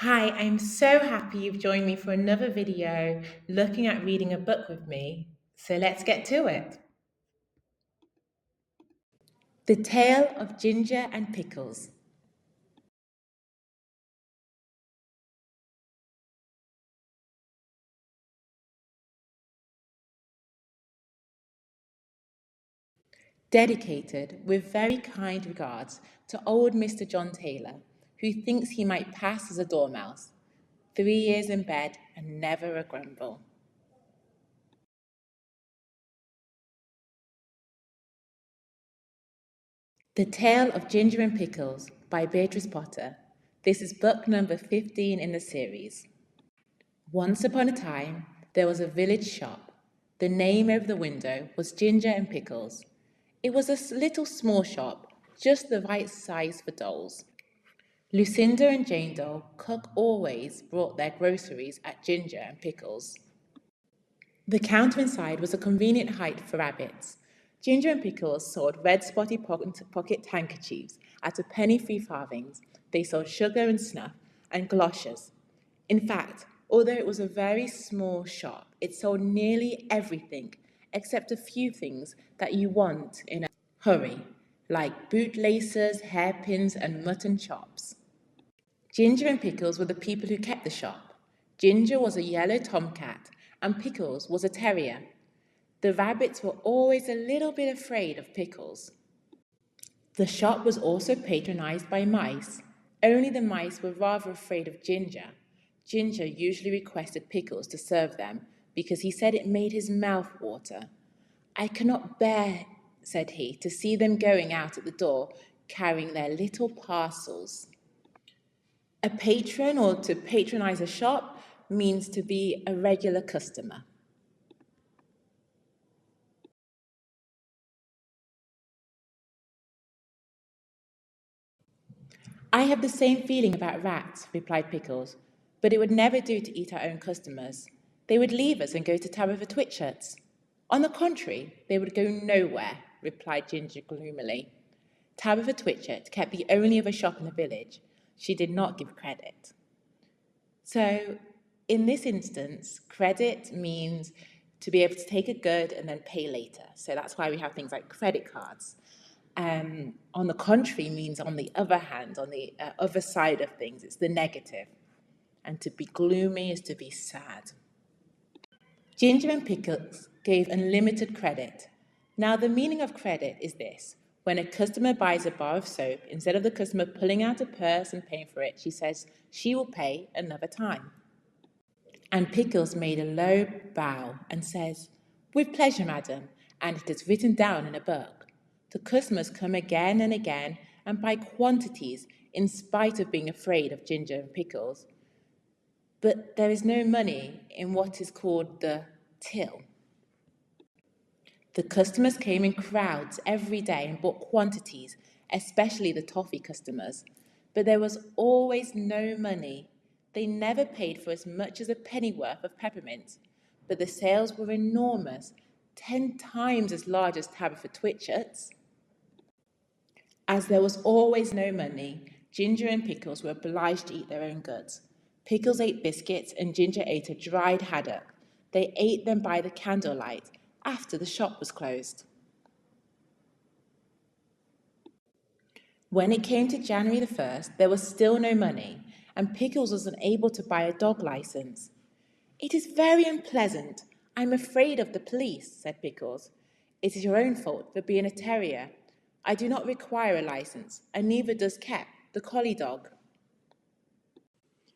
Hi, I'm so happy you've joined me for another video looking at reading a book with me. So let's get to it. The Tale of Ginger and Pickles. Dedicated with very kind regards to old Mr. John Taylor, who thinks he might pass as a dormouse. 3 years in bed and never a grumble. The Tale of Ginger and Pickles by Beatrix Potter. This is book number 15 in the series. Once upon a time, there was a village shop. The name over the window was Ginger and Pickles. It was a little small shop, just the right size for dolls. Lucinda and Jane Doll cook always brought their groceries at Ginger and Pickles. The counter inside was a convenient height for rabbits. Ginger and Pickles sold red spotty pocket handkerchiefs at a penny 3 farthings. They sold sugar and snuff and galoshes. In fact, although it was a very small shop, it sold nearly everything except a few things that you want in a hurry, like bootlaces, hairpins, and mutton chops. Ginger and Pickles were the people who kept the shop. Ginger was a yellow tomcat, and Pickles was a terrier. The rabbits were always a little bit afraid of Pickles. The shop was also patronized by mice, only the mice were rather afraid of Ginger. Ginger usually requested Pickles to serve them because he said it made his mouth water. I cannot bear, said he, to see them going out at the door carrying their little parcels. A patron, or to patronize a shop, means to be a regular customer. I have the same feeling about rats, replied Pickles, but it would never do to eat our own customers. They would leave us and go to Tabitha Twitchit's. On the contrary, they would go nowhere, replied Ginger gloomily. Tabitha Twitchit kept the only other shop in the village. She did not give credit. So, in this instance, credit means to be able to take a good and then pay later. So that's why we have things like credit cards. On the contrary means, on the other hand, on the other side of things, it's the negative. And to be gloomy is to be sad. Ginger and Pickles gave unlimited credit. Now, the meaning of credit is this. When a customer buys a bar of soap, instead of the customer pulling out a purse and paying for it, she says she will pay another time. And Pickles made a low bow and says, With pleasure, madam, and it is written down in a book. The customers come again and again and buy quantities in spite of being afraid of Ginger and Pickles. But there is no money in what is called the till. The customers came in crowds every day and bought quantities, especially the toffee customers. But there was always no money. They never paid for as much as a pennyworth of peppermint. But the sales were enormous, 10 times as large as Tabitha Twitchit's. As there was always no money, Ginger and Pickles were obliged to eat their own goods. Pickles ate biscuits and Ginger ate a dried haddock. They ate them by the candlelight after the shop was closed. When it came to January the 1st, there was still no money, and Pickles was unable to buy a dog license. It is very unpleasant. I'm afraid of the police, said Pickles. It is your own fault for being a terrier. I do not require a license, and neither does Cap, the collie dog.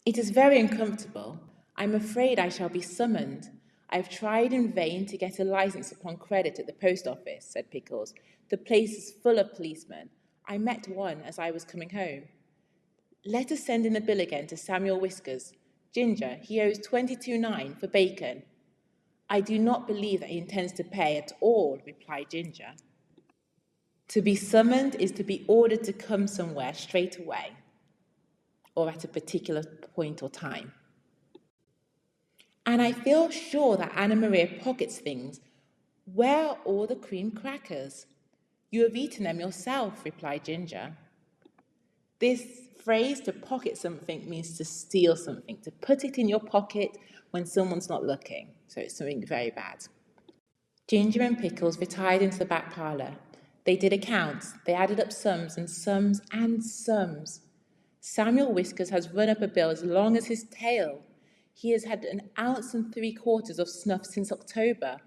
It is very uncomfortable. I'm afraid I shall be summoned. I've tried in vain to get a license upon credit at the post office, said Pickles. The place is full of policemen. I met one as I was coming home. Let us send in the bill again to Samuel Whiskers. Ginger, he owes 22.9 for bacon. I do not believe that he intends to pay at all, replied Ginger. To be summoned is to be ordered to come somewhere straight away, or at a particular point or time. And I feel sure that Anna Maria pockets things. Where are all the cream crackers? You have eaten them yourself, replied Ginger. This phrase, to pocket something, means to steal something, to put it in your pocket when someone's not looking. So it's something very bad. Ginger and Pickles retired into the back parlour. They did accounts. They added up sums and sums and sums. Samuel Whiskers has run up a bill as long as his tail. He has had 1 ounce and 3/4 of snuff since October.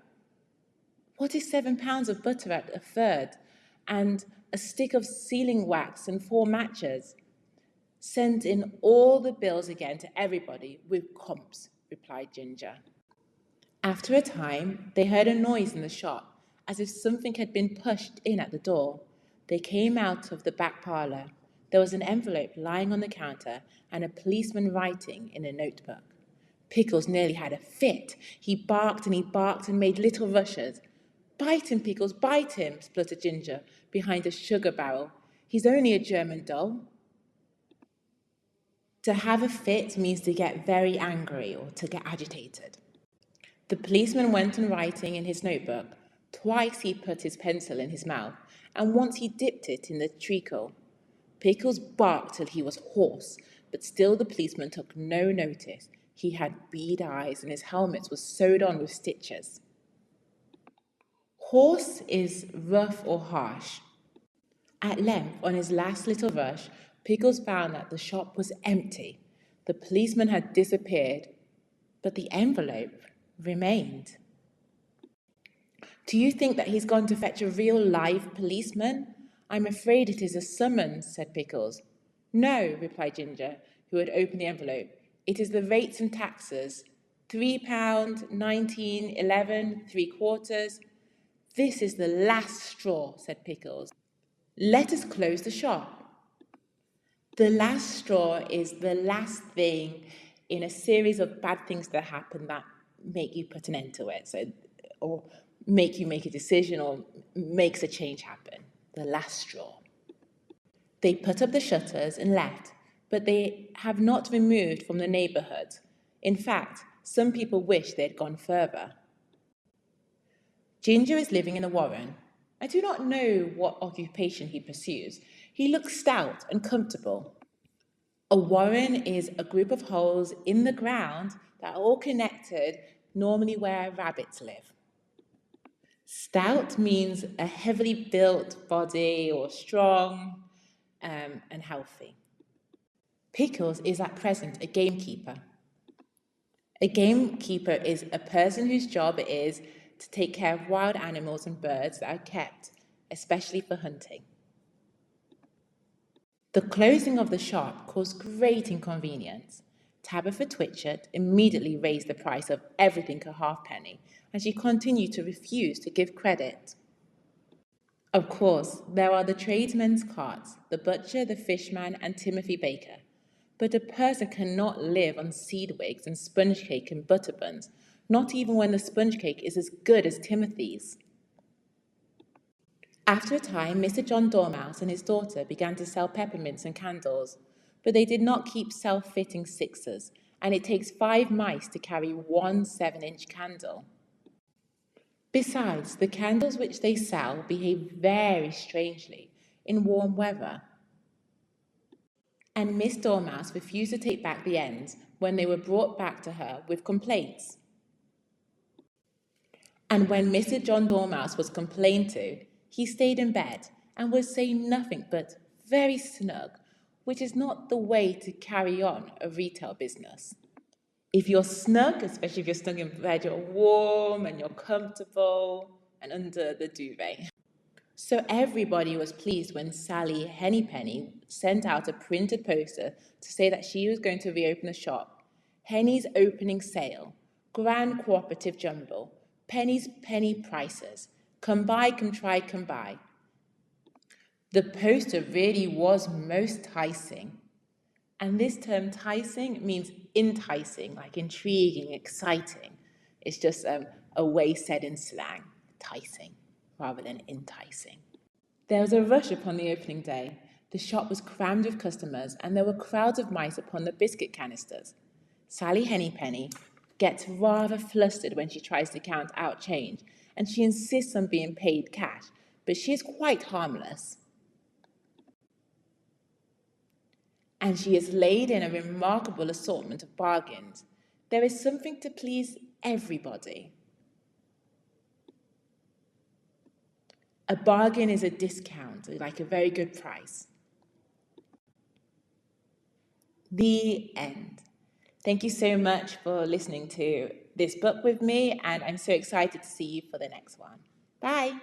What is 7 pounds of butter at a third? And a stick of sealing wax and 4 matches? Send in all the bills again to everybody with comps, replied Ginger. After a time, they heard a noise in the shop, as if something had been pushed in at the door. They came out of the back parlour. There was an envelope lying on the counter and a policeman writing in a notebook. Pickles nearly had a fit. He barked and made little rushes. Bite him, Pickles, bite him, spluttered Ginger behind a sugar barrel. He's only a German doll. To have a fit means to get very angry or to get agitated. The policeman went on writing in his notebook. Twice he put his pencil in his mouth, and once he dipped it in the treacle. Pickles barked till he was hoarse, but still the policeman took no notice. He had bead eyes, and his helmet was sewed on with stitches. Hoarse is rough or harsh. At length, on his last little rush, Pickles found that the shop was empty. The policeman had disappeared, but the envelope remained. Do you think that he's gone to fetch a real live policeman? I'm afraid it is a summons, said Pickles. No, replied Ginger, who had opened the envelope. It is the rates and taxes. £3, 19, 11, 3/4. This is the last straw, said Pickles. Let us close the shop. The last straw is the last thing in a series of bad things that happen that make you put an end to it, or make you make a decision or makes a change happen. The last straw. They put up the shutters and left, but they have not removed from the neighbourhood. In fact, some people wish they had gone further. Ginger is living in a warren. I do not know what occupation he pursues. He looks stout and comfortable. A warren is a group of holes in the ground that are all connected, normally where rabbits live. Stout means a heavily built body or strong and healthy. Pickles is at present a gamekeeper. A gamekeeper is a person whose job it is to take care of wild animals and birds that are kept, especially for hunting. The closing of the shop caused great inconvenience. Tabitha Twitchett immediately raised the price of everything a halfpenny, and she continued to refuse to give credit. Of course, there are the tradesmen's carts, the butcher, the fishman, and Timothy Baker. But a person cannot live on seed wigs and sponge cake and butter buns, not even when the sponge cake is as good as Timothy's. After a time, Mr. John Dormouse and his daughter began to sell peppermints and candles, but they did not keep self-fitting sixes, and it takes 5 mice to carry 1 7-inch candle. Besides, the candles which they sell behave very strangely in warm weather. And Miss Dormouse refused to take back the ends when they were brought back to her with complaints. And when Mr. John Dormouse was complained to, he stayed in bed and would say nothing but very snug, which is not the way to carry on a retail business. If you're snug, especially if you're snug in bed, you're warm and you're comfortable and under the duvet. So everybody was pleased when Sally Hennypenny sent out a printed poster to say that she was going to reopen the shop. Henny's opening sale, grand cooperative jumble, Penny's penny prices, come buy, come try, come buy. The poster really was most enticing. And this term enticing means enticing, like intriguing, exciting. It's just a way said in slang, enticing, rather than enticing. There was a rush upon the opening day. The shop was crammed with customers, and there were crowds of mice upon the biscuit canisters. Sally Hennypenny gets rather flustered when she tries to count out change, and she insists on being paid cash, but she is quite harmless. and she has laid in a remarkable assortment of bargains. There is something to please everybody. A bargain is a discount, like a very good price. The end. Thank you so much for listening to this book with me, and I'm so excited to see you for the next one. Bye.